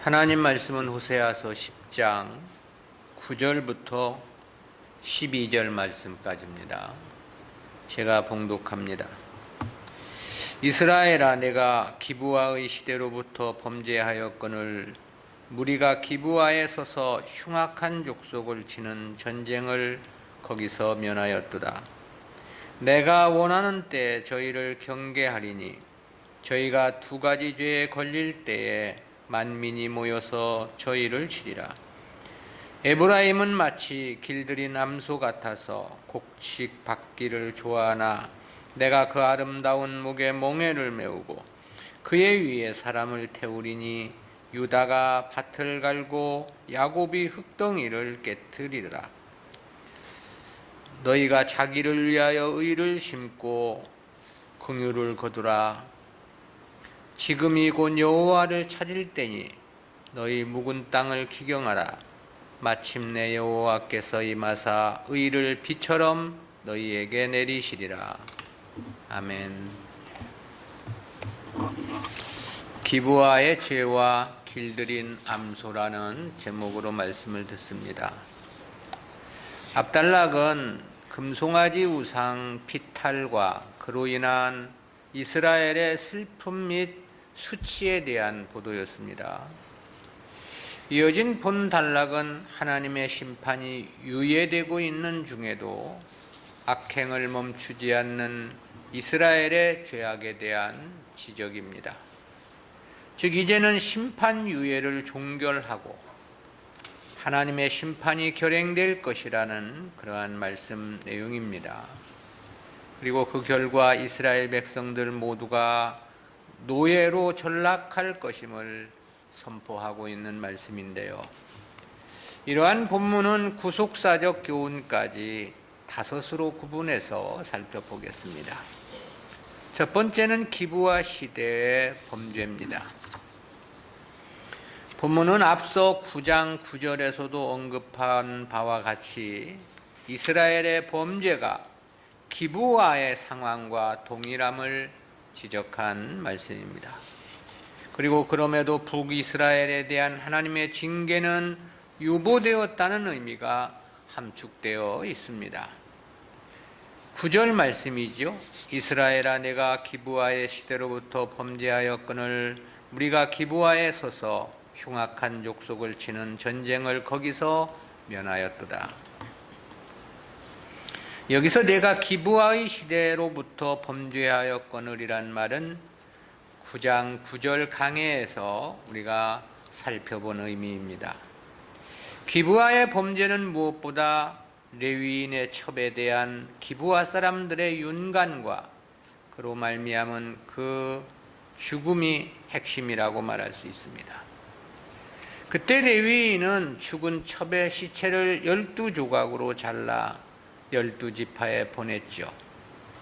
하나님 말씀은 호세아서 10장 9절부터 12절 말씀까지입니다. 제가 봉독합니다. 이스라엘아, 내가 기브아의 시대로부터 범죄하였거늘 무리가 기브아에 서서 흉악한 족속을 치는 전쟁을 거기서 면하였도다. 내가 원하는 때에 저희를 경계하리니 저희가 두 가지 죄에 걸릴 때에 만민이 모여서 저희를 치리라. 에브라임은 마치 길들인 암소 같아서 곡식 받기를 좋아하나 내가 그 아름다운 목에 멍에를 메우고 그의 위에 사람을 태우리니 유다가 밭을 갈고 야곱이 흙덩이를 깨트리리라. 너희가 자기를 위하여 의를 심고 긍휼을 거두라. 지금이 곧 여호와를 찾을 때니 너희 묵은 땅을 기경하라. 마침내 여호와께서 임하사 의를 비처럼 너희에게 내리시리라. 아멘. 기브아의 죄와 길들인 암소라는 제목으로 말씀을 듣습니다. 압달락은 금송아지 우상 피탈과 그로 인한 이스라엘의 슬픔 및 수치에 대한 보도였습니다. 이어진 본 단락은 하나님의 심판이 유예되고 있는 중에도 악행을 멈추지 않는 이스라엘의 죄악에 대한 지적입니다. 즉 이제는 심판 유예를 종결하고 하나님의 심판이 결행될 것이라는 그러한 말씀 내용입니다. 그리고 그 결과 이스라엘 백성들 모두가 노예로 전락할 것임을 선포하고 있는 말씀인데요. 이러한 본문은 구속사적 교훈까지 5으로 구분해서 살펴보겠습니다. 첫 번째는 기브아 시대의 범죄입니다. 본문은 앞서 9장 9절에서도 언급한 바와 같이 이스라엘의 범죄가 기브아의 상황과 동일함을 지적한 말씀입니다. 그리고 그럼에도 북이스라엘에 대한 하나님의 징계는 유보되었다는 의미가 함축되어 있습니다. 9절 말씀이죠. 이스라엘아, 내가 기브아의 시대로부터 범죄하였거늘 우리가 기브아에 서서 흉악한 족속을 치는 전쟁을 거기서 면하였도다. 여기서 내가 기브아의 시대로부터 범죄하였거늘이란 말은 9장 9절 강해에서 우리가 살펴본 의미입니다. 기브아의 범죄는 무엇보다 레위인의 첩에 대한 기브아 사람들의 윤간과 그로 말미암은 그 죽음이 핵심이라고 말할 수 있습니다. 그때 레위인은 죽은 첩의 시체를 12조각으로 잘라 12지파에 보냈죠.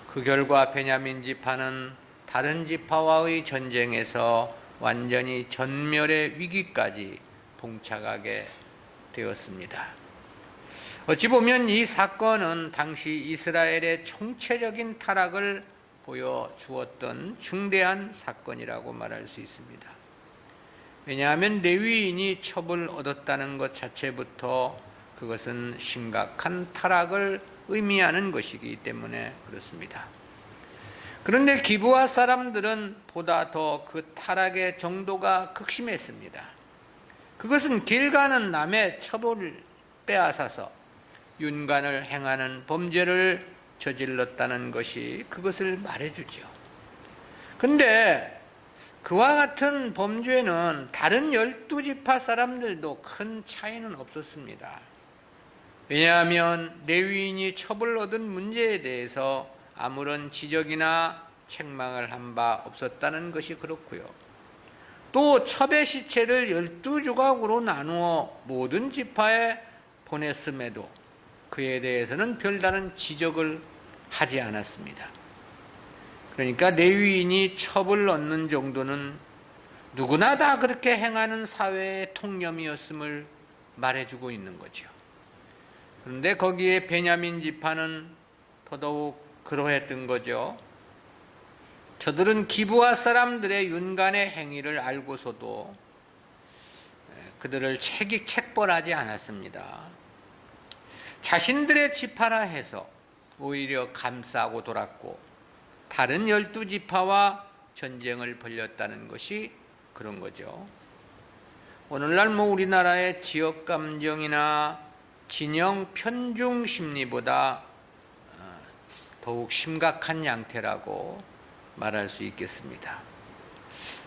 그 결과 베냐민 지파는 다른 지파와의 전쟁에서 완전히 전멸의 위기까지 봉착하게 되었습니다. 어찌 보면 이 사건은 당시 이스라엘의 총체적인 타락을 보여주었던 중대한 사건이라고 말할 수 있습니다. 왜냐하면 레위인이 첩을 얻었다는 것 자체부터 그것은 심각한 타락을 의미하는 것이기 때문에 그렇습니다. 그런데 기브아 사람들은 보다 더 그 타락의 정도가 극심했습니다. 그것은 길 가는 남의 첩을 빼앗아서 윤간을 행하는 범죄를 저질렀다는 것이 그것을 말해주죠. 그런데 그와 같은 범죄는 다른 12지파 사람들도 큰 차이는 없었습니다. 왜냐하면 레위인이 첩을 얻은 문제에 대해서 아무런 지적이나 책망을 한 바 없었다는 것이 그렇고요. 또 첩의 시체를 12조각으로 나누어 모든 지파에 보냈음에도 그에 대해서는 별다른 지적을 하지 않았습니다. 그러니까 레위인이 첩을 얻는 정도는 누구나 다 그렇게 행하는 사회의 통념이었음을 말해주고 있는 거죠. 그런데 거기에 베냐민 지파는 더더욱 그러했던 거죠. 저들은 기브아 사람들의 윤간의 행위를 알고서도 그들을 책벌하지 않았습니다. 자신들의 지파라 해서 오히려 감싸고 돌았고 다른 12지파와 전쟁을 벌였다는 것이 그런 거죠. 오늘날 우리나라의 지역 감정이나 진영 편중 심리보다 더욱 심각한 양태라고 말할 수 있겠습니다.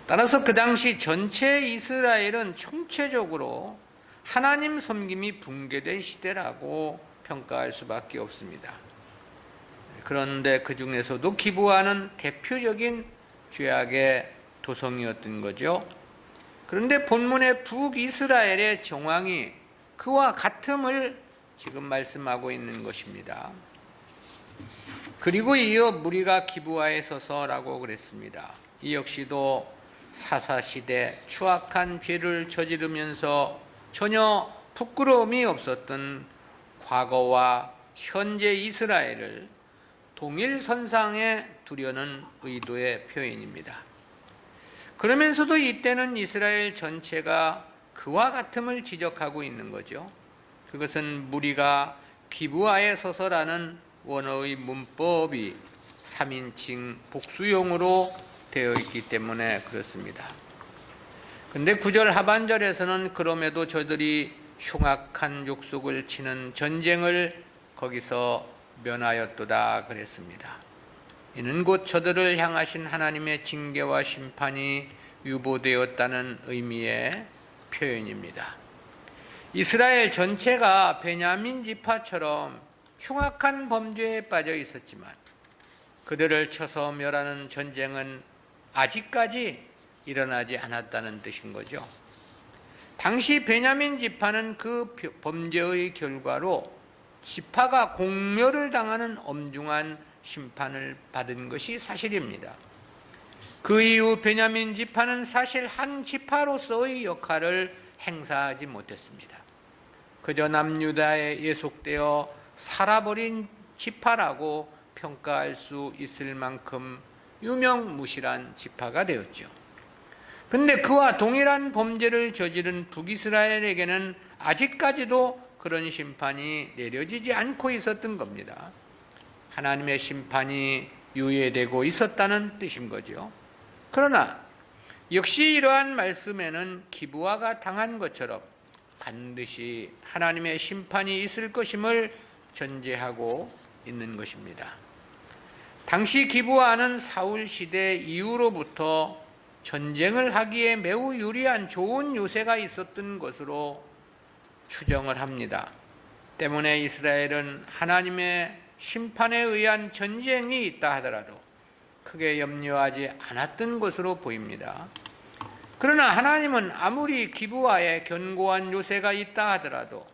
따라서 그 당시 전체 이스라엘은 총체적으로 하나님 섬김이 붕괴된 시대라고 평가할 수밖에 없습니다. 그런데 그 중에서도 기브아는 대표적인 죄악의 도성이었던 거죠. 그런데 본문의 북이스라엘의 정황이 그와 같음을 지금 말씀하고 있는 것입니다. 그리고 이어 무리가 기브아에 서서라고 그랬습니다. 이 역시도 사사시대 추악한 죄를 저지르면서 전혀 부끄러움이 없었던 과거와 현재 이스라엘을 동일선상에 두려는 의도의 표현입니다. 그러면서도 이때는 이스라엘 전체가 그와 같음을 지적하고 있는 거죠. 그것은 무리가 기브아에 서서라는 원어의 문법이 3인칭 복수용으로 되어 있기 때문에 그렇습니다. 근데 9절 하반절에서는 그럼에도 저들이 흉악한 족속을 치는 전쟁을 거기서 면하였도다 그랬습니다. 이는 곧 저들을 향하신 하나님의 징계와 심판이 유보되었다는 의미의 표현입니다. 이스라엘 전체가 베냐민 지파처럼 흉악한 범죄에 빠져 있었지만 그들을 쳐서 멸하는 전쟁은 아직까지 일어나지 않았다는 뜻인 거죠. 당시 베냐민 지파는 그 범죄의 결과로 지파가 공멸을 당하는 엄중한 심판을 받은 것이 사실입니다. 그 이후 베냐민 지파는 사실 한 지파로서의 역할을 행사하지 못했습니다. 그저 남유다에 예속되어 살아버린 지파라고 평가할 수 있을 만큼 유명무실한 지파가 되었죠. 근데 그와 동일한 범죄를 저지른 북이스라엘에게는 아직까지도 그런 심판이 내려지지 않고 있었던 겁니다. 하나님의 심판이 유예되고 있었다는 뜻인 거죠. 그러나 역시 이러한 말씀에는 기브아가 당한 것처럼 반드시 하나님의 심판이 있을 것임을 전제하고 있는 것입니다. 당시 기브아는 사울 시대 이후로부터 전쟁을 하기에 매우 유리한 좋은 요새가 있었던 것으로 추정을 합니다. 때문에 이스라엘은 하나님의 심판에 의한 전쟁이 있다 하더라도 크게 염려하지 않았던 것으로 보입니다. 그러나 하나님은 아무리 기브아에 견고한 요새가 있다 하더라도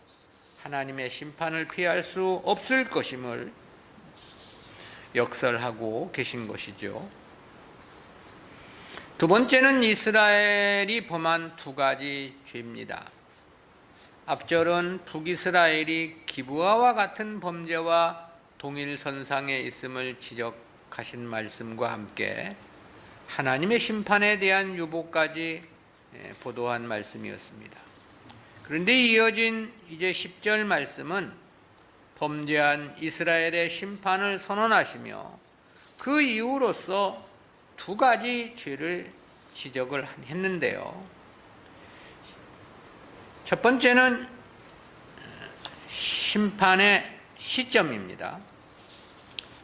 하나님의 심판을 피할 수 없을 것임을 역설하고 계신 것이죠. 두 번째는 이스라엘이 범한 두 가지 죄입니다. 앞절은 북이스라엘이 기브아와 같은 범죄와 동일선상에 있음을 지적하신 말씀과 함께 하나님의 심판에 대한 유보까지 보도한 말씀이었습니다. 그런데 이어진 이제 10절 말씀은 범죄한 이스라엘의 심판을 선언하시며 그 이유로서 두 가지 죄를 지적을 했는데요. 첫 번째는 심판의 시점입니다.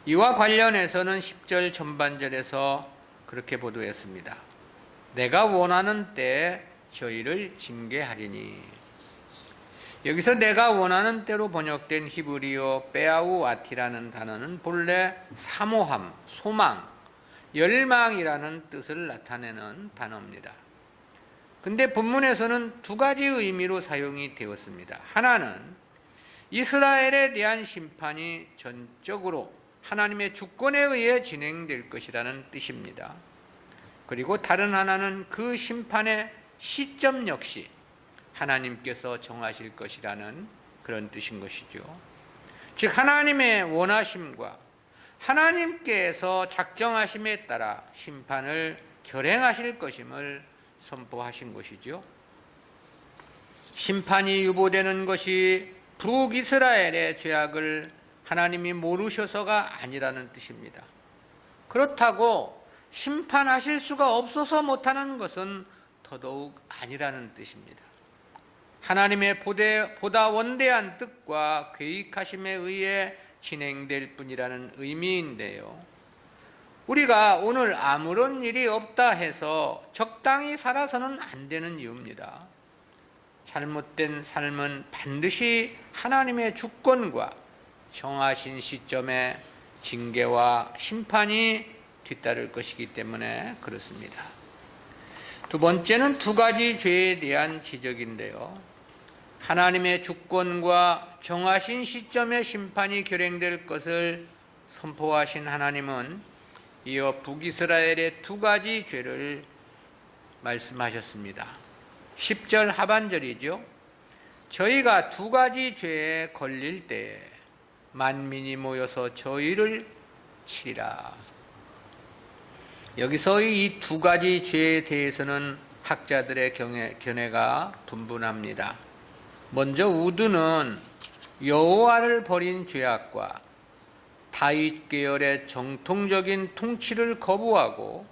이와 관련해서는 10절 전반절에서 그렇게 보도했습니다. 내가 원하는 때에 저희를 징계하리니. 여기서 내가 원하는 때로 번역된 히브리어 베아우아티라는 단어는 본래 사모함, 소망, 열망이라는 뜻을 나타내는 단어입니다. 근데 본문에서는 두 가지 의미로 사용이 되었습니다. 하나는 이스라엘에 대한 심판이 전적으로 하나님의 주권에 의해 진행될 것이라는 뜻입니다. 그리고 다른 하나는 그 심판의 시점 역시 하나님께서 정하실 것이라는 그런 뜻인 것이죠. 즉 하나님의 원하심과 하나님께서 작정하심에 따라 심판을 결행하실 것임을 선포하신 것이죠. 심판이 유보되는 것이 북이스라엘의 죄악을 하나님이 모르셔서가 아니라는 뜻입니다. 그렇다고 심판하실 수가 없어서 못하는 것은 더더욱 아니라는 뜻입니다. 하나님의 보다 원대한 뜻과 계획하심에 의해 진행될 뿐이라는 의미인데요. 우리가 오늘 아무런 일이 없다 해서 적당히 살아서는 안 되는 이유입니다. 잘못된 삶은 반드시 하나님의 주권과 정하신 시점에 징계와 심판이 뒤따를 것이기 때문에 그렇습니다. 두 번째는 두 가지 죄에 대한 지적인데요. 하나님의 주권과 정하신 시점에 심판이 결행될 것을 선포하신 하나님은 이어 북이스라엘의 두 가지 죄를 말씀하셨습니다. 10절 하반절이죠. 저희가 두 가지 죄에 걸릴 때에 만민이 모여서 저희를 치리라. 여기서 이 두 가지 죄에 대해서는 학자들의 견해가 분분합니다. 먼저 우드는 여호와를 버린 죄악과 다윗 계열의 정통적인 통치를 거부하고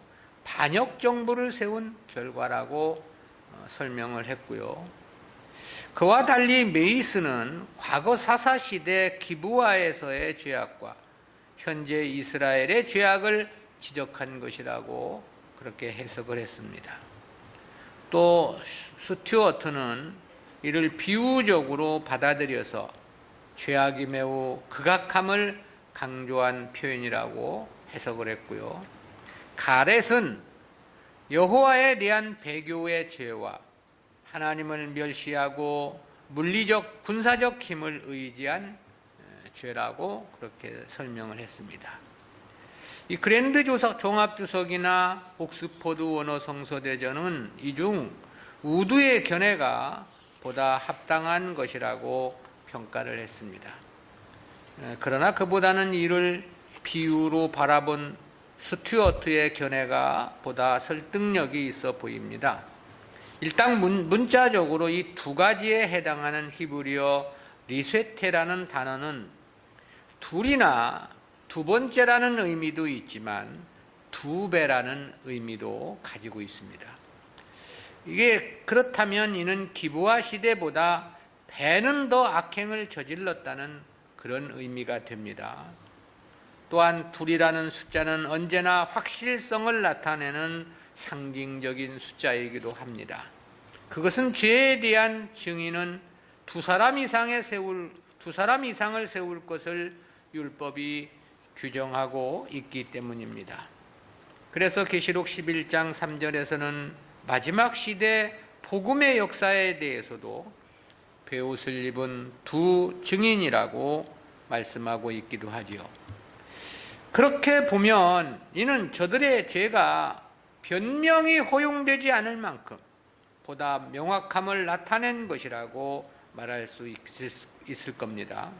반역 정부를 세운 결과라고 설명을 했고요. 그와 달리 메이스는 과거 사사시대 기브아에서의 죄악과 현재 이스라엘의 죄악을 지적한 것이라고 그렇게 해석을 했습니다. 또 스튜어트는 이를 비유적으로 받아들여서 죄악이 매우 극악함을 강조한 표현이라고 해석을 했고요. 가렛은 여호와에 대한 배교의 죄와 하나님을 멸시하고 물리적 군사적 힘을 의지한 죄라고 그렇게 설명을 했습니다. 이 그랜드 종합주석이나 옥스퍼드 원어 성서대전은 이 중 우드의 견해가 보다 합당한 것이라고 평가를 했습니다. 그러나 그보다는 이를 비유로 바라본 스튜어트의 견해가 보다 설득력이 있어 보입니다. 일단 문자적으로 이 두 가지에 해당하는 히브리어 리세테라는 단어는 둘이나 두 번째라는 의미도 있지만 두 배라는 의미도 가지고 있습니다. 이게 그렇다면 이는 기브아 시대보다 배는 더 악행을 저질렀다는 그런 의미가 됩니다. 또한 둘이라는 숫자는 언제나 확실성을 나타내는 상징적인 숫자이기도 합니다. 그것은 죄에 대한 증인은 두 사람 이상을 세울 것을 율법이 규정하고 있기 때문입니다. 그래서 계시록 11장 3절에서는 마지막 시대 복음의 역사에 대해서도 베옷을 입은 두 증인이라고 말씀하고 있기도 하지요. 그렇게 보면 이는 저들의 죄가 변명이 허용되지 않을 만큼 보다 명확함을 나타낸 것이라고 말할 수 있을 겁니다.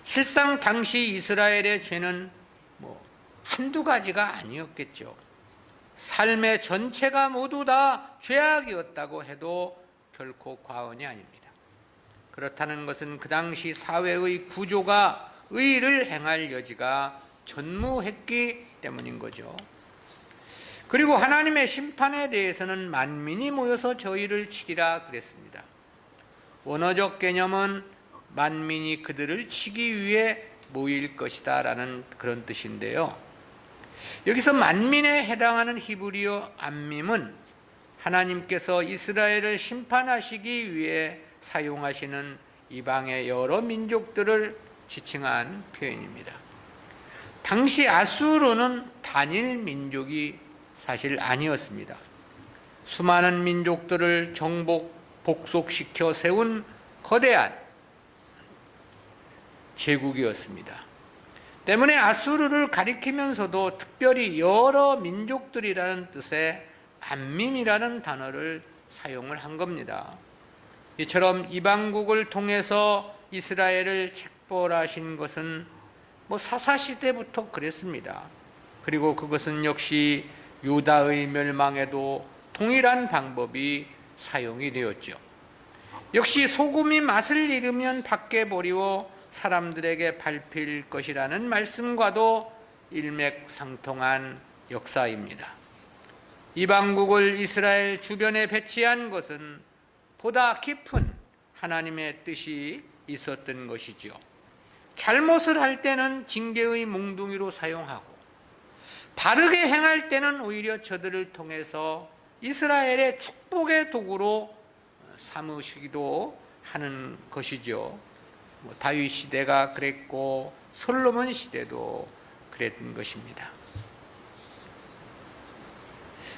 실상 당시 이스라엘의 죄는 한두 가지가 아니었겠죠. 삶의 전체가 모두 다 죄악이었다고 해도 결코 과언이 아닙니다. 그렇다는 것은 그 당시 사회의 구조가 의를 행할 여지가 전무했기 때문인 거죠. 그리고 하나님의 심판에 대해서는 만민이 모여서 저희를 치리라 그랬습니다. 원어적 개념은 만민이 그들을 치기 위해 모일 것이다 라는 그런 뜻인데요. 여기서 만민에 해당하는 히브리어 암밈은 하나님께서 이스라엘을 심판하시기 위해 사용하시는 이방의 여러 민족들을 지칭한 표현입니다. 당시 아수르는 단일 민족이 사실 아니었습니다. 수많은 민족들을 복속시켜 세운 거대한 제국이었습니다. 때문에 아수르를 가리키면서도 특별히 여러 민족들이라는 뜻의 암밈이라는 단어를 사용을 한 겁니다. 이처럼 이방국을 통해서 이스라엘을 책벌하신 것은 사사시대부터 그랬습니다. 그리고 그것은 역시 유다의 멸망에도 동일한 방법이 사용이 되었죠. 역시 소금이 맛을 잃으면 밖에 버리고 사람들에게 밟힐 것이라는 말씀과도 일맥상통한 역사입니다. 이방국을 이스라엘 주변에 배치한 것은 보다 깊은 하나님의 뜻이 있었던 것이죠. 잘못을 할 때는 징계의 몽둥이로 사용하고 바르게 행할 때는 오히려 저들을 통해서 이스라엘의 축복의 도구로 삼으시기도 하는 것이죠. 다윗 시대가 그랬고 솔로몬 시대도 그랬던 것입니다.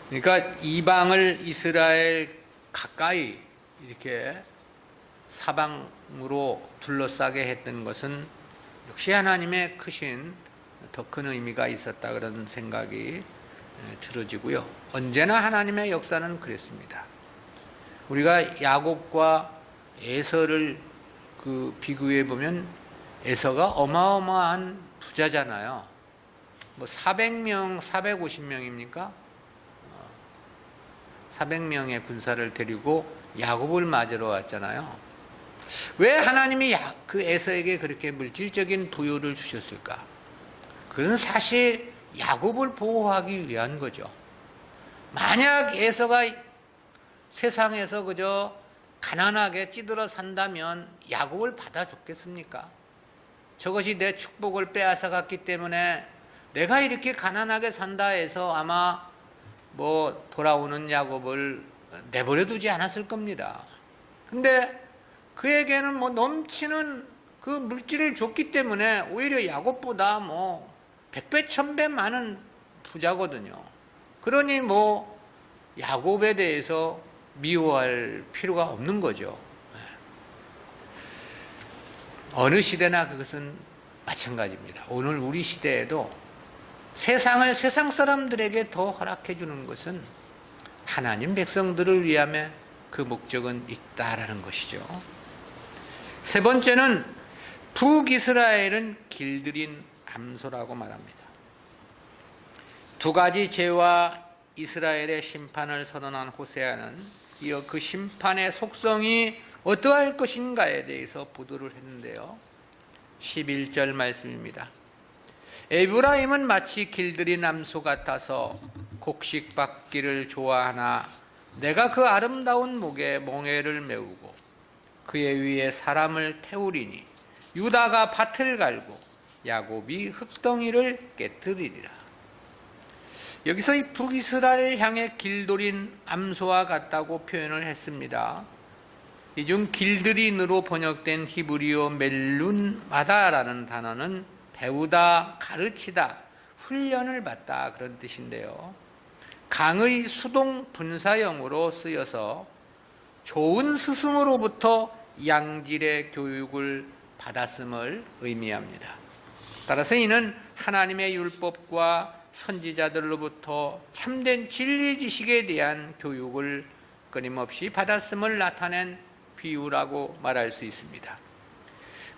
그러니까 이방을 이스라엘 가까이 이렇게 사방으로 둘러싸게 했던 것은 역시 하나님의 크신 더 큰 의미가 있었다, 그런 생각이 들어지고요. 언제나 하나님의 역사는 그랬습니다. 우리가 야곱과 에서를 비교해 보면 에서가 어마어마한 부자잖아요. 400명, 450명입니까? 400명의 군사를 데리고 야곱을 맞으러 왔잖아요. 왜 하나님이 그 에서에게 그렇게 물질적인 부유를 주셨을까? 그건 사실 야곱을 보호하기 위한 거죠. 만약 에서가 세상에서 그저 가난하게 찌들어 산다면 야곱을 받아줬겠습니까? 저것이 내 축복을 빼앗아 갔기 때문에 내가 이렇게 가난하게 산다 해서 아마 돌아오는 야곱을 내버려 두지 않았을 겁니다. 근데 그에게는 넘치는 그 물질을 줬기 때문에 오히려 야곱보다 100배, 1000배 많은 부자거든요. 그러니 야곱에 대해서 미워할 필요가 없는 거죠. 어느 시대나 그것은 마찬가지입니다. 오늘 우리 시대에도 세상을 세상 사람들에게 더 허락해 주는 것은 하나님 백성들을 위함에 그 목적은 있다라는 것이죠. 세 번째는 북이스라엘은 길들인 암소라고 말합니다. 두 가지 죄와 이스라엘의 심판을 선언한 호세아는 이어 그 심판의 속성이 어떠할 것인가에 대해서 보도를 했는데요. 11절 말씀입니다. 에브라임은 마치 길들인 암소 같아서 곡식받기를 좋아하나 내가 그 아름다운 목에 멍에를 메우고 그의 위에 사람을 태우리니 유다가 밭을 갈고 야곱이 흙덩이를 깨뜨리리라. 여기서 이 북이스라엘 향해 길들인 암소와 같다고 표현을 했습니다. 이 중 길들인으로 번역된 히브리어 멜룬마다라는 단어는 배우다, 가르치다, 훈련을 받다, 그런 뜻인데요. 강의 수동 분사형으로 쓰여서 좋은 스승으로부터 양질의 교육을 받았음을 의미합니다. 따라서 이는 하나님의 율법과 선지자들로부터 참된 진리 지식에 대한 교육을 끊임없이 받았음을 나타낸 비유라고 말할 수 있습니다.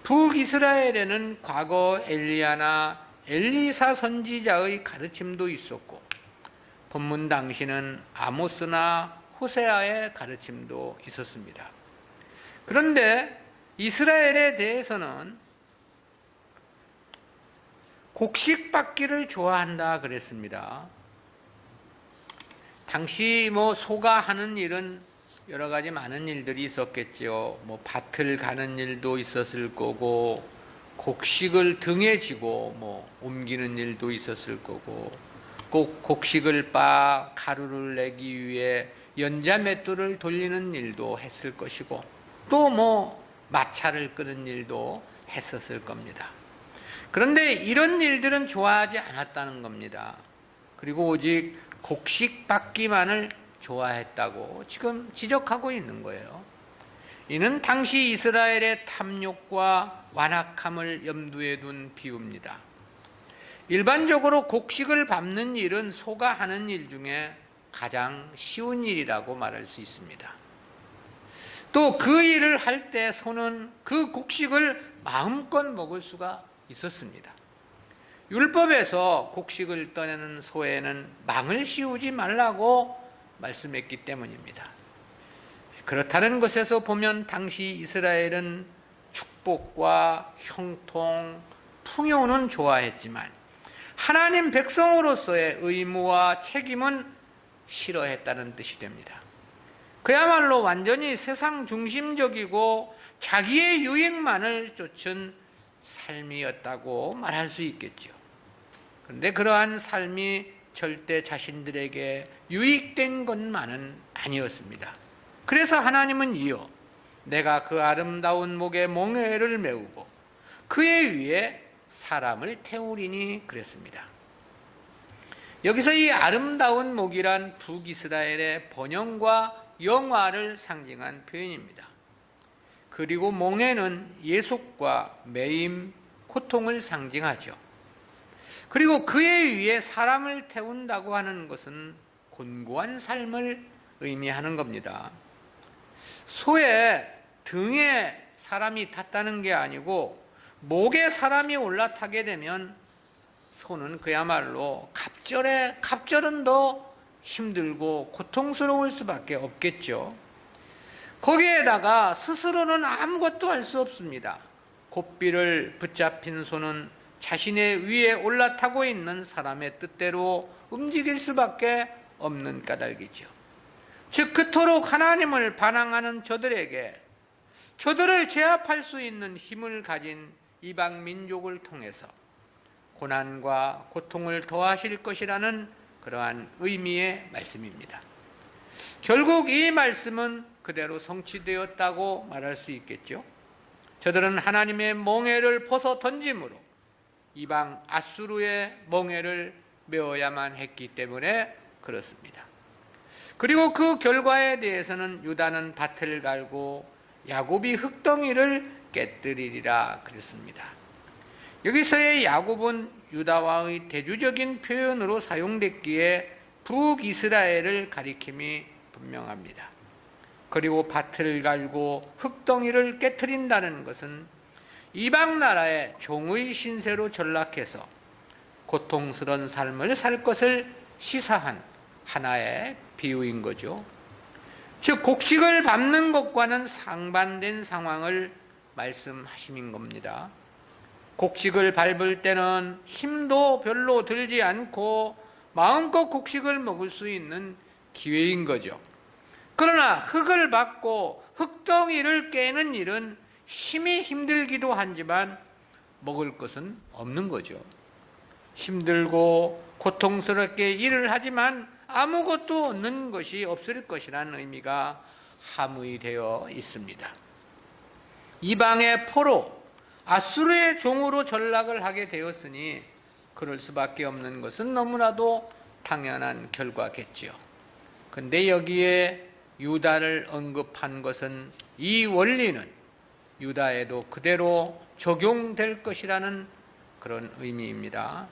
북이스라엘에는 과거 엘리야나 엘리사 선지자의 가르침도 있었고 본문 당시는 아모스나 호세아의 가르침도 있었습니다. 그런데 이스라엘에 대해서는 곡식받기를 좋아한다 그랬습니다. 당시 소가 하는 일은 여러 가지 많은 일들이 있었겠죠. 밭을 가는 일도 있었을 거고, 곡식을 등에 지고 옮기는 일도 있었을 거고, 꼭 곡식을 빻아 가루를 내기 위해 연자맷돌을 돌리는 일도 했을 것이고, 또 마차를 끄는 일도 했었을 겁니다. 그런데 이런 일들은 좋아하지 않았다는 겁니다. 그리고 오직 곡식 받기만을 좋아했다고 지금 지적하고 있는 거예요. 이는 당시 이스라엘의 탐욕과 완악함을 염두에 둔 비유입니다. 일반적으로 곡식을 밟는 일은 소가 하는 일 중에 가장 쉬운 일이라고 말할 수 있습니다. 또 그 일을 할 때 소는 그 곡식을 마음껏 먹을 수가 있었습니다. 율법에서 곡식을 떠내는 소에는 망을 씌우지 말라고 말씀했기 때문입니다. 그렇다는 것에서 보면 당시 이스라엘은 축복과 형통, 풍요는 좋아했지만 하나님 백성으로서의 의무와 책임은 싫어했다는 뜻이 됩니다. 그야말로 완전히 세상 중심적이고 자기의 유익만을 쫓은 삶이었다고 말할 수 있겠죠. 그런데 그러한 삶이 절대 자신들에게 유익된 것만은 아니었습니다. 그래서 하나님은 이어 내가 그 아름다운 목에 멍에를 메우고 그의 위에 사람을 태우리니 그랬습니다. 여기서 이 아름다운 목이란 북이스라엘의 번영과 영화를 상징한 표현입니다. 그리고 멍에는 예속과 매임, 고통을 상징하죠. 그리고 그의 위에 사람을 태운다고 하는 것은 곤고한 삶을 의미하는 겁니다. 소의 등에 사람이 탔다는 게 아니고 목에 사람이 올라타게 되면 소는 그야말로 갑절은 더 힘들고 고통스러울 수밖에 없겠죠. 거기에다가 스스로는 아무것도 할 수 없습니다. 고삐를 붙잡힌 소는 자신의 위에 올라타고 있는 사람의 뜻대로 움직일 수밖에 없는 까닭이죠. 즉 그토록 하나님을 반항하는 저들에게 저들을 제압할 수 있는 힘을 가진 이방 민족을 통해서 고난과 고통을 더하실 것이라는 그러한 의미의 말씀입니다. 결국 이 말씀은 그대로 성취되었다고 말할 수 있겠죠. 저들은 하나님의 멍에를 벗어 던짐으로 이방 아수르의 멍에를 메어야만 했기 때문에 그렇습니다. 그리고 그 결과에 대해서는 유다는 밭을 갈고 야곱이 흙덩이를 깨뜨리리라 그랬습니다. 여기서의 야곱은 유다와의 대조적인 표현으로 사용됐기에 북이스라엘을 가리킴이 분명합니다. 그리고 밭을 갈고 흙덩이를 깨뜨린다는 것은 이방 나라의 종의 신세로 전락해서 고통스러운 삶을 살 것을 시사한 하나의 비유인 거죠. 즉 곡식을 밟는 것과는 상반된 상황을 말씀하심인 겁니다. 곡식을 밟을 때는 힘도 별로 들지 않고 마음껏 곡식을 먹을 수 있는 기회인 거죠. 그러나 흙을 밟고 흙덩이를 깨는 일은 힘이 힘들기도 하지만 먹을 것은 없는 거죠. 힘들고 고통스럽게 일을 하지만 아무것도 얻는 것이 없을 것이라는 의미가 함의되어 있습니다. 이방의 포로 아수르의 종으로 전락을 하게 되었으니 그럴 수밖에 없는 것은 너무나도 당연한 결과겠지요. 그런데 여기에 유다를 언급한 것은 이 원리는 유다에도 그대로 적용될 것이라는 그런 의미입니다.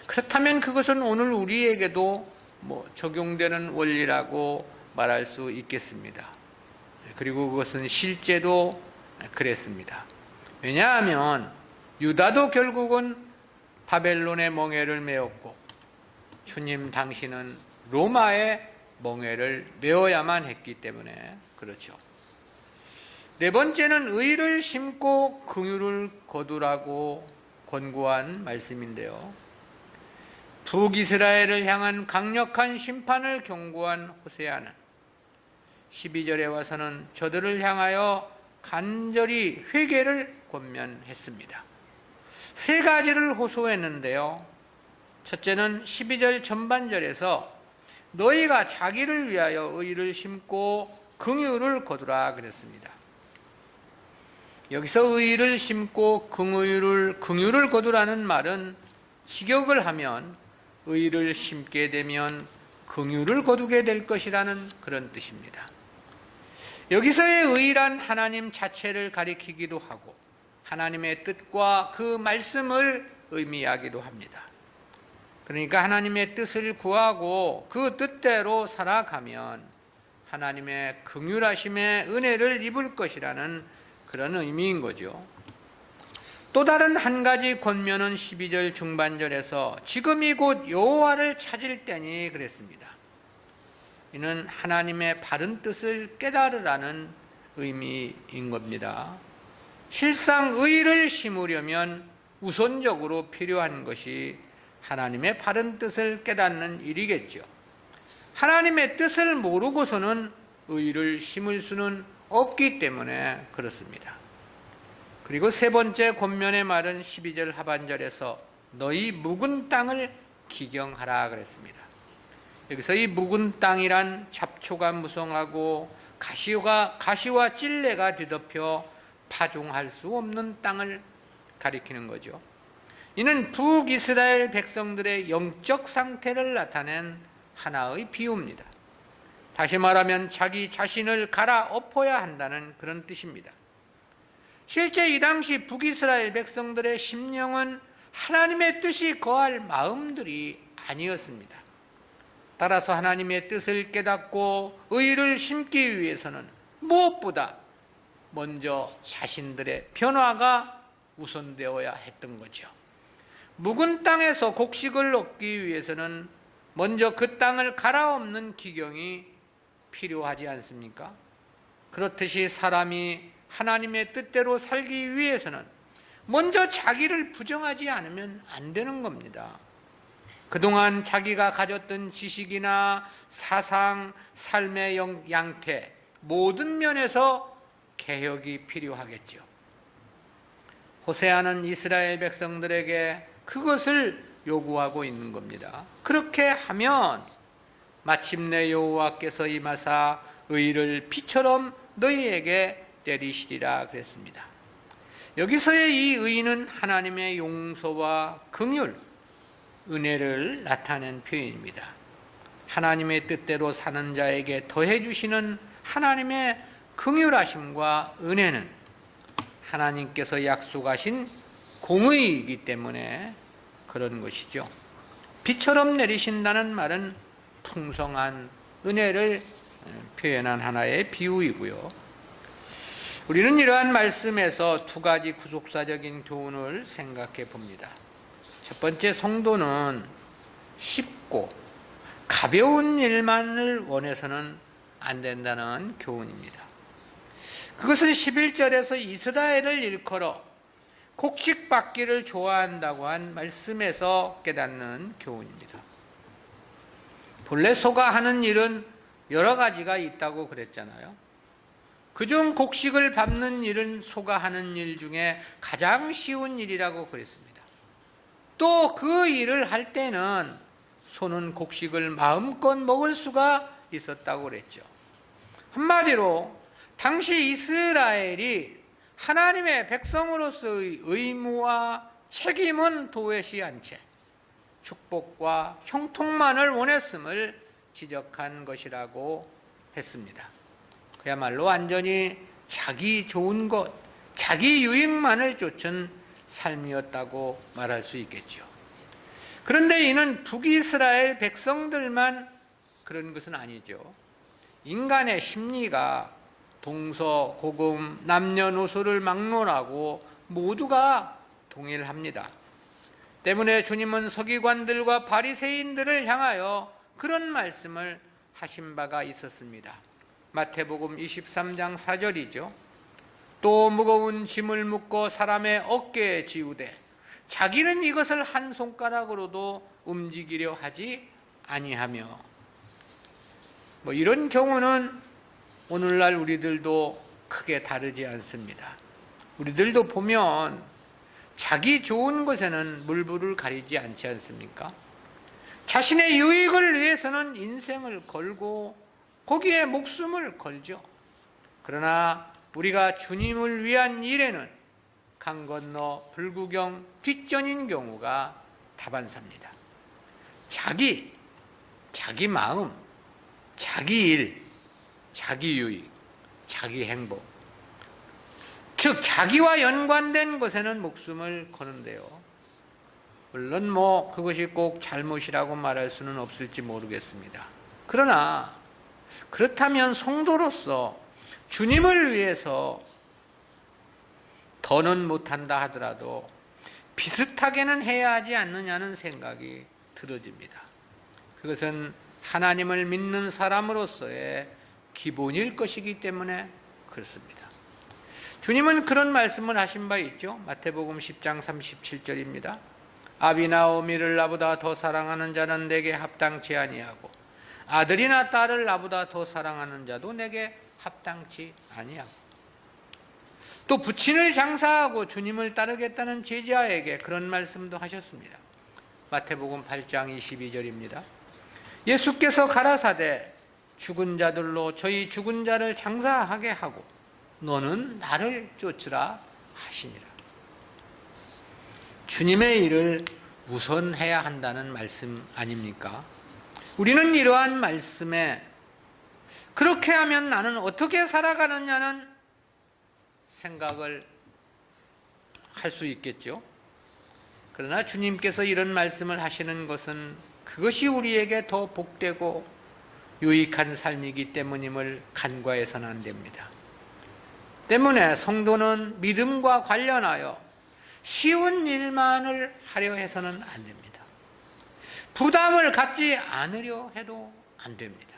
그렇다면 그것은 오늘 우리에게도 적용되는 원리라고 말할 수 있겠습니다. 그리고 그것은 실제도 그랬습니다. 왜냐하면 유다도 결국은 바벨론의 멍에를 메었고 주님 당신은 로마의 멍에를 메어야만 했기 때문에 그렇죠. 네 번째는 의를 심고 긍휼을 거두라고 권고한 말씀인데요. 북이스라엘을 향한 강력한 심판을 경고한 호세아는 12절에 와서는 저들을 향하여 간절히 회개를 권면했습니다. 세 가지를 호소했는데요. 첫째는 12절 전반절에서 너희가 자기를 위하여 의를 심고 긍휼을 거두라 그랬습니다. 여기서 의를 심고 긍휼을 거두라는 말은 직역을 하면 의를 심게 되면 긍휼을 거두게 될 것이라는 그런 뜻입니다. 여기서의 의란 하나님 자체를 가리키기도 하고 하나님의 뜻과 그 말씀을 의미하기도 합니다. 그러니까 하나님의 뜻을 구하고 그 뜻대로 살아가면 하나님의 긍휼하심의 은혜를 입을 것이라는 그런 의미인 거죠. 또 다른 한 가지 권면은 12절 중반절에서 지금이 곧 여호와를 찾을 때니 그랬습니다. 이는 하나님의 바른 뜻을 깨달으라는 의미인 겁니다. 실상 의를 심으려면 우선적으로 필요한 것이 하나님의 바른 뜻을 깨닫는 일이겠죠. 하나님의 뜻을 모르고서는 의를 심을 수는 없기 때문에 그렇습니다. 그리고 세 번째 권면의 말은 12절 하반절에서 너희 묵은 땅을 기경하라 그랬습니다. 여기서 이 묵은 땅이란 잡초가 무성하고 가시와 찔레가 뒤덮여 파종할 수 없는 땅을 가리키는 거죠. 이는 북이스라엘 백성들의 영적 상태를 나타낸 하나의 비유입니다. 다시 말하면 자기 자신을 갈아엎어야 한다는 그런 뜻입니다. 실제 이 당시 북이스라엘 백성들의 심령은 하나님의 뜻이 거할 마음들이 아니었습니다. 따라서 하나님의 뜻을 깨닫고 의를 심기 위해서는 무엇보다 먼저 자신들의 변화가 우선되어야 했던 거죠. 묵은 땅에서 곡식을 얻기 위해서는 먼저 그 땅을 갈아엎는 기경이 필요하지 않습니까? 그렇듯이 사람이 하나님의 뜻대로 살기 위해서는 먼저 자기를 부정하지 않으면 안 되는 겁니다. 그동안 자기가 가졌던 지식이나 사상, 삶의 양태 모든 면에서 개혁이 필요하겠죠. 호세아는 이스라엘 백성들에게 그것을 요구하고 있는 겁니다. 그렇게 하면 마침내 여호와께서 임하사 의를 비처럼 너희에게 내리시리라 그랬습니다. 여기서의 이 의는 하나님의 용서와 긍휼, 은혜를 나타낸 표현입니다. 하나님의 뜻대로 사는 자에게 더해 주시는 하나님의 긍휼하심과 은혜는 하나님께서 약속하신 공의이기 때문에 그런 것이죠. 비처럼 내리신다는 말은 풍성한 은혜를 표현한 하나의 비유이고요. 우리는 이러한 말씀에서 두 가지 구속사적인 교훈을 생각해 봅니다. 첫 번째, 성도는 쉽고 가벼운 일만을 원해서는 안 된다는 교훈입니다. 그것은 11절에서 이스라엘을 일컬어 곡식 받기를 좋아한다고 한 말씀에서 깨닫는 교훈입니다. 본래 소가 하는 일은 여러 가지가 있다고 그랬잖아요. 그중 곡식을 밟는 일은 소가 하는 일 중에 가장 쉬운 일이라고 그랬습니다. 또 그 일을 할 때는 소는 곡식을 마음껏 먹을 수가 있었다고 그랬죠. 한마디로 당시 이스라엘이 하나님의 백성으로서의 의무와 책임은 도외시 한 채 축복과 형통만을 원했음을 지적한 것이라고 했습니다. 그야말로 완전히 자기 좋은 것, 자기 유익만을 쫓은 삶이었다고 말할 수 있겠죠. 그런데 이는 북이스라엘 백성들만 그런 것은 아니죠. 인간의 심리가 동서고금, 남녀노소를 막론하고 모두가 동일합니다. 때문에 주님은 서기관들과 바리새인들을 향하여 그런 말씀을 하신 바가 있었습니다. 마태복음 23장 4절이죠. 또 무거운 짐을 묶어 사람의 어깨에 지우되 자기는 이것을 한 손가락으로도 움직이려 하지 아니하며. 이런 경우는 오늘날 우리들도 크게 다르지 않습니다. 우리들도 보면 자기 좋은 것에는 물불을 가리지 않지 않습니까? 자신의 유익을 위해서는 인생을 걸고 거기에 목숨을 걸죠. 그러나 우리가 주님을 위한 일에는 강 건너 불구경 뒷전인 경우가 다반사입니다. 자기 마음, 자기 일, 자기 유익, 자기 행복, 즉 자기와 연관된 것에는 목숨을 거는데요. 물론 그것이 꼭 잘못이라고 말할 수는 없을지 모르겠습니다. 그러나 그렇다면 성도로서 주님을 위해서 더는 못한다 하더라도 비슷하게는 해야 하지 않느냐는 생각이 들어집니다. 그것은 하나님을 믿는 사람으로서의 기본일 것이기 때문에 그렇습니다. 주님은 그런 말씀을 하신 바 있죠. 마태복음 10장 37절입니다. 아비나 어미를 나보다 더 사랑하는 자는 내게 합당치 아니하고 아들이나 딸을 나보다 더 사랑하는 자도 내게 합당치 아니하고, 또 부친을 장사하고 주님을 따르겠다는 제자에게 그런 말씀도 하셨습니다. 마태복음 8장 22절입니다. 예수께서 가라사대 죽은 자들로 저희 죽은 자를 장사하게 하고 너는 나를 쫓으라 하시니라. 주님의 일을 우선해야 한다는 말씀 아닙니까? 우리는 이러한 말씀에 그렇게 하면 나는 어떻게 살아가느냐는 생각을 할 수 있겠죠. 그러나 주님께서 이런 말씀을 하시는 것은 그것이 우리에게 더 복되고 유익한 삶이기 때문임을 간과해서는 안 됩니다. 때문에 성도는 믿음과 관련하여 쉬운 일만을 하려 해서는 안 됩니다. 부담을 갖지 않으려 해도 안 됩니다.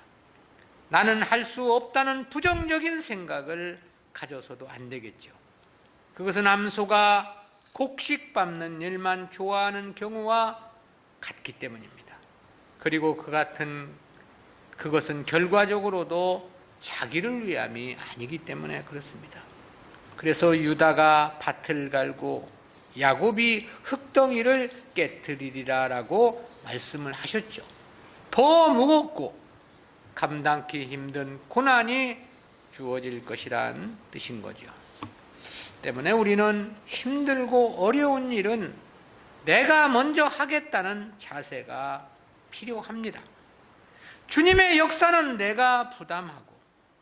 나는 할 수 없다는 부정적인 생각을 가져서도 안 되겠죠. 그것은 암소가 곡식 밟는 일만 좋아하는 경우와 같기 때문입니다. 그리고 그것은 결과적으로도 자기를 위함이 아니기 때문에 그렇습니다. 그래서 유다가 밭을 갈고 야곱이 흙덩이를 깨트리리라라고 말씀을 하셨죠. 더 무겁고 감당기 힘든 고난이 주어질 것이란 뜻인 거죠. 때문에 우리는 힘들고 어려운 일은 내가 먼저 하겠다는 자세가 필요합니다. 주님의 역사는 내가 부담하고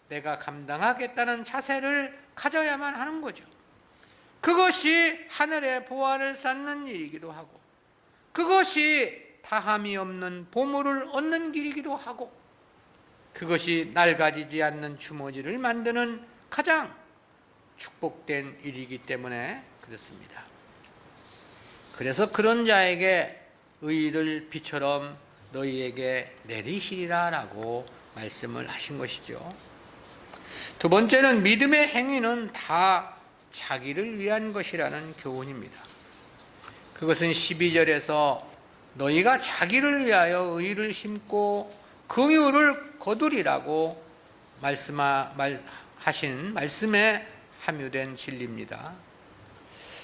내가 감당하겠다는 자세를 가져야만 하는 거죠. 그것이 하늘의 보화를 쌓는 일이기도 하고 그것이 다함이 없는 보물을 얻는 길이기도 하고 그것이 낡아지지 않는 주머니를 만드는 가장 축복된 일이기 때문에 그렇습니다. 그래서 그런 자에게 의를 비처럼 너희에게 내리시리라 라고 말씀을 하신 것이죠. 두 번째는 믿음의 행위는 다 자기를 위한 것이라는 교훈입니다. 그것은 12절에서 너희가 자기를 위하여 의를 심고 긍휼을 거두리라고 말씀하신 말씀에 함유된 진리입니다.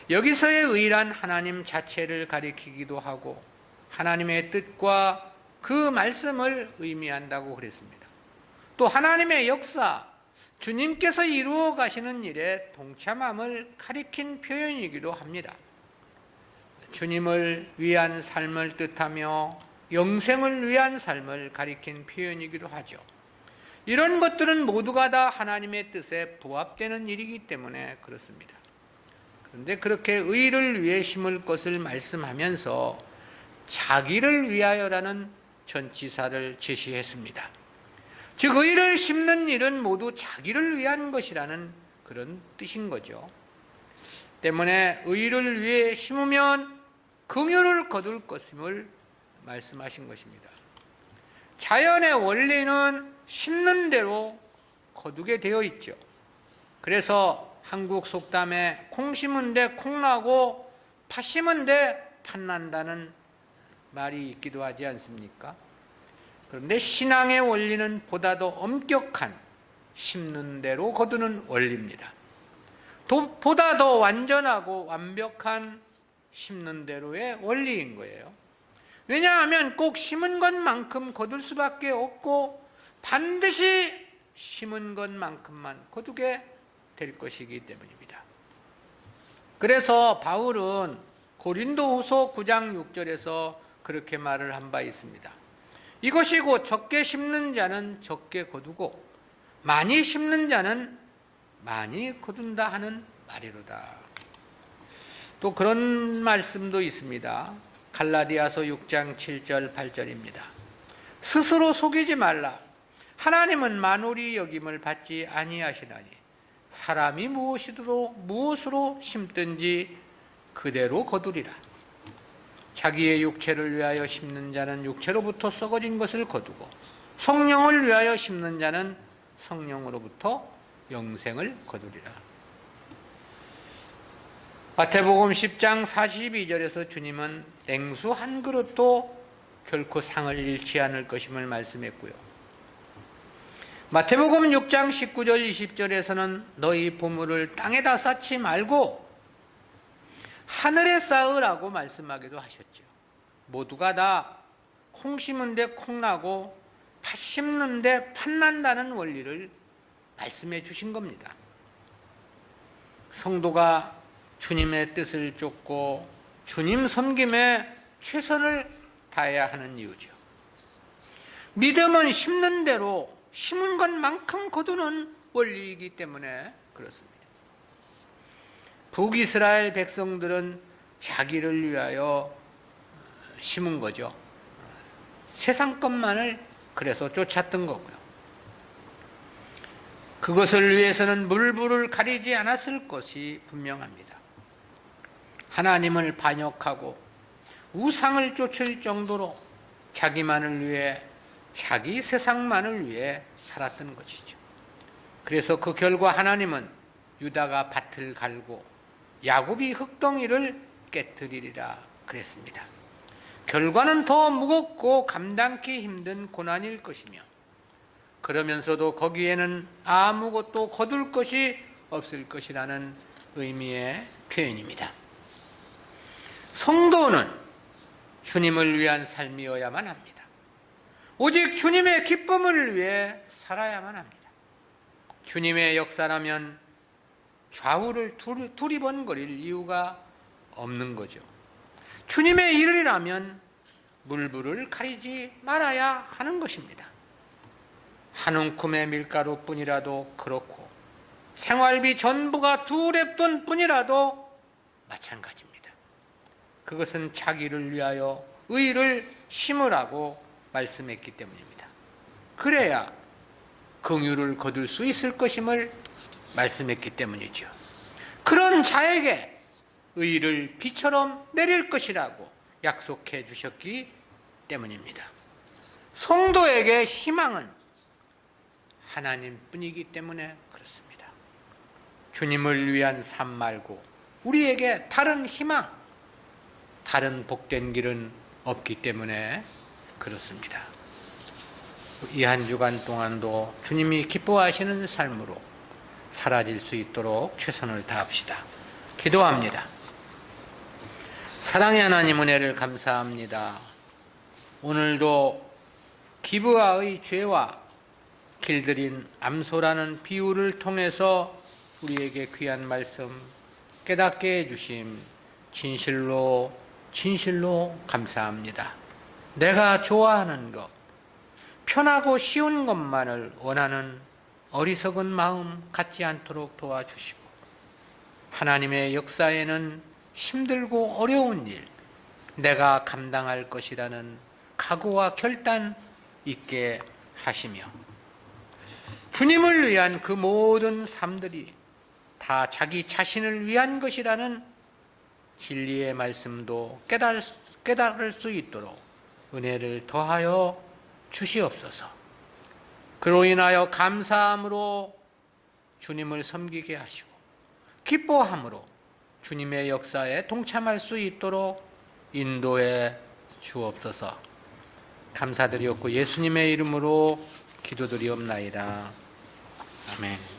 여기서의 의란 하나님 자체를 가리키기도 하고 하나님의 뜻과 그 말씀을 의미한다고 그랬습니다. 또 하나님의 역사, 주님께서 이루어 가시는 일에 동참함을 가리킨 표현이기도 합니다. 주님을 위한 삶을 뜻하며 영생을 위한 삶을 가리킨 표현이기도 하죠. 이런 것들은 모두가 다 하나님의 뜻에 부합되는 일이기 때문에 그렇습니다. 그런데 그렇게 의를 위해 심을 것을 말씀하면서 자기를 위하여라는 전치사를 제시했습니다. 즉 의를 심는 일은 모두 자기를 위한 것이라는 그런 뜻인 거죠. 때문에 의를 위해 심으면 긍휼을 거둘 것임을 말씀하신 것입니다. 자연의 원리는 심는 대로 거두게 되어 있죠. 그래서 한국 속담에 콩 심은 데 콩 나고 팥 심은 데 팥 난다는 말이 있기도 하지 않습니까? 그런데 신앙의 원리는 보다도 엄격한 심는 대로 거두는 원리입니다. 보다 더 완전하고 완벽한 심는 대로의 원리인 거예요. 왜냐하면 꼭 심은 것만큼 거둘 수밖에 없고 반드시 심은 것만큼만 거두게 될 것이기 때문입니다. 그래서 바울은 고린도후서 9장 6절에서 그렇게 말을 한 바 있습니다. 이것이 곧 적게 심는 자는 적게 거두고 많이 심는 자는 많이 거둔다 하는 말이로다. 또 그런 말씀도 있습니다. 갈라디아서 6장 7절 8절입니다. 스스로 속이지 말라. 하나님은 만홀이 여김을 받지 아니하시나니 사람이 무엇으로 심든지 그대로 거두리라. 자기의 육체를 위하여 심는 자는 육체로부터 썩어진 것을 거두고 성령을 위하여 심는 자는 성령으로부터 영생을 거두리라. 마태복음 10장 42절에서 주님은 냉수 한 그릇도 결코 상을 잃지 않을 것임을 말씀했고요. 마태복음 6장 19절 20절에서는 너희 보물을 땅에다 쌓지 말고 하늘에 쌓으라고 말씀하기도 하셨죠. 모두가 다 콩 심은데 콩 나고 팥 심는데 팥 난다는 원리를 말씀해 주신 겁니다. 성도가 주님의 뜻을 쫓고 주님 섬김에 최선을 다해야 하는 이유죠. 믿음은 심는 대로 심은 것만큼 거두는 원리이기 때문에 그렇습니다. 북이스라엘 백성들은 자기를 위하여 심은 거죠. 세상 것만을 그래서 쫓았던 거고요. 그것을 위해서는 물불을 가리지 않았을 것이 분명합니다. 하나님을 반역하고 우상을 쫓을 정도로 자기만을 위해, 자기 세상만을 위해 살았던 것이죠. 그래서 그 결과 하나님은 유다가 밭을 갈고 야곱이 흙덩이를 깨뜨리리라 그랬습니다. 결과는 더 무겁고 감당기 힘든 고난일 것이며, 그러면서도 거기에는 아무것도 거둘 것이 없을 것이라는 의미의 표현입니다. 성도는 주님을 위한 삶이어야만 합니다. 오직 주님의 기쁨을 위해 살아야만 합니다. 주님의 역사라면 좌우를 두리번거릴 이유가 없는 거죠. 주님의 일이라면 물불을 가리지 말아야 하는 것입니다. 한 움큼의 밀가루뿐이라도 그렇고 생활비 전부가 두 랩돈 뿐이라도 마찬가지입니다. 그것은 자기를 위하여 의를 심으라고 말씀했기 때문입니다. 그래야 긍휼을 거둘 수 있을 것임을 말씀했기 때문이죠. 그런 자에게 의를 비처럼 내릴 것이라고 약속해 주셨기 때문입니다. 성도에게 희망은 하나님뿐이기 때문에 그렇습니다. 주님을 위한 삶 말고 우리에게 다른 희망, 다른 복된 길은 없기 때문에 그렇습니다. 이 한 주간 동안도 주님이 기뻐하시는 삶으로 사라질 수 있도록 최선을 다합시다. 기도합니다. 사랑의 하나님, 은혜를 감사합니다. 오늘도 기브아의 죄와 길들인 암소라는 비유를 통해서 우리에게 귀한 말씀 깨닫게 해주심 진실로 감사합니다. 내가 좋아하는 것, 편하고 쉬운 것만을 원하는 어리석은 마음 갖지 않도록 도와주시고, 하나님의 역사에는 힘들고 어려운 일, 내가 감당할 것이라는 각오와 결단 있게 하시며, 주님을 위한 그 모든 삶들이 다 자기 자신을 위한 것이라는 진리의 말씀도 깨달을 수 있도록 은혜를 더하여 주시옵소서. 그로 인하여 감사함으로 주님을 섬기게 하시고 기뻐함으로 주님의 역사에 동참할 수 있도록 인도해 주옵소서. 감사드리옵고 예수님의 이름으로 기도드리옵나이다. 아멘.